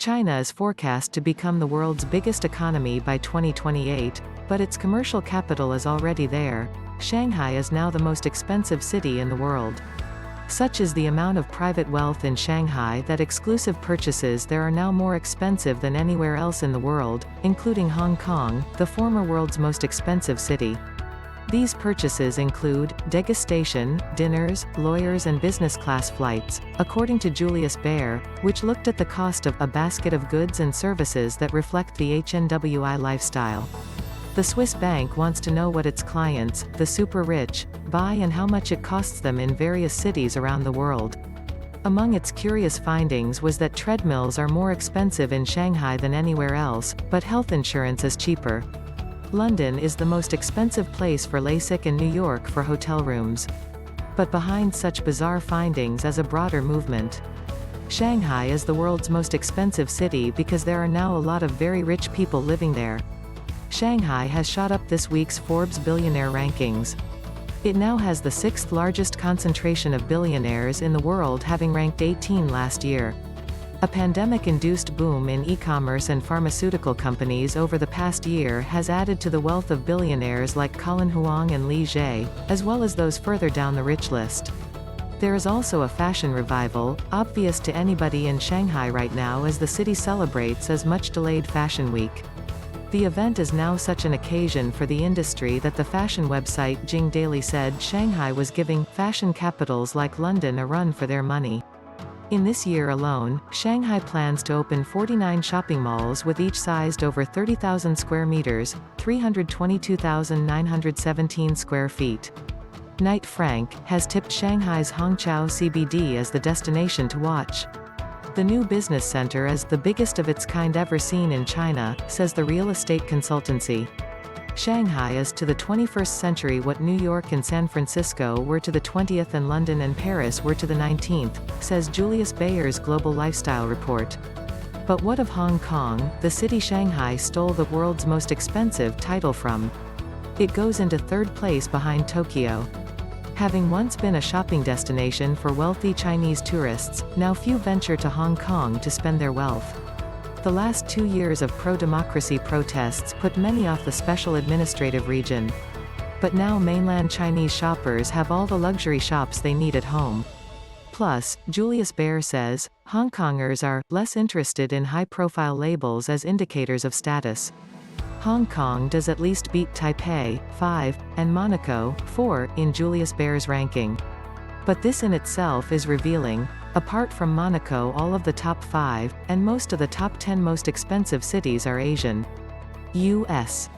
China is forecast to become the world's biggest economy by 2028, but its commercial capital is already there. Shanghai is now the most expensive city in the world. Such is the amount of private wealth in Shanghai that exclusive purchases there are now more expensive than anywhere else in the world, including Hong Kong, the former world's most expensive city. These purchases include degustation, dinners, lawyers and business class flights, according to Julius Bear, which looked at the cost of a basket of goods and services that reflect the HNWI lifestyle. The Swiss bank wants to know what its clients, the super rich, buy and how much it costs them in various cities around the world. Among its curious findings was that treadmills are more expensive in Shanghai than anywhere else, but health insurance is cheaper. London is the most expensive place for LASIK and New York for hotel rooms. But behind such bizarre findings is a broader movement. Shanghai is the world's most expensive city because there are now a lot of very rich people living there. Shanghai has shot up this week's Forbes billionaire rankings. It now has the 6th largest concentration of billionaires in the world, having ranked 18 last year. A pandemic-induced boom in e-commerce and pharmaceutical companies over the past year has added to the wealth of billionaires like Colin Huang and Li Jie, as well as those further down the rich list. There is also a fashion revival, obvious to anybody in Shanghai right now as the city celebrates its much-delayed Fashion Week. The event is now such an occasion for the industry that the fashion website Jing Daily said Shanghai was giving fashion capitals like London a run for their money. In this year alone, Shanghai plans to open 49 shopping malls with each sized over 30,000 square meters, 322,917 square feet. Knight Frank has tipped Shanghai's Hongqiao CBD as the destination to watch. The new business center is the biggest of its kind ever seen in China, says the real estate consultancy. Shanghai is to the 21st century what New York and San Francisco were to the 20th and London and Paris were to the 19th, says Julius Bear's Global Lifestyle Report. But what of Hong Kong, the city Shanghai stole the world's most expensive title from? It goes into third place behind Tokyo. Having once been a shopping destination for wealthy Chinese tourists, now few venture to Hong Kong to spend their wealth. The last 2 years of pro-democracy protests put many off the special administrative region. But now mainland Chinese shoppers have all the luxury shops they need at home. Plus, Julius Bear says, Hong Kongers are less interested in high-profile labels as indicators of status. Hong Kong does at least beat Taipei, 5, and Monaco, 4, in Julius Bear's ranking. But this in itself is revealing. Apart from Monaco, all of the top 5, and most of the top 10 most expensive cities are Asian. U.S.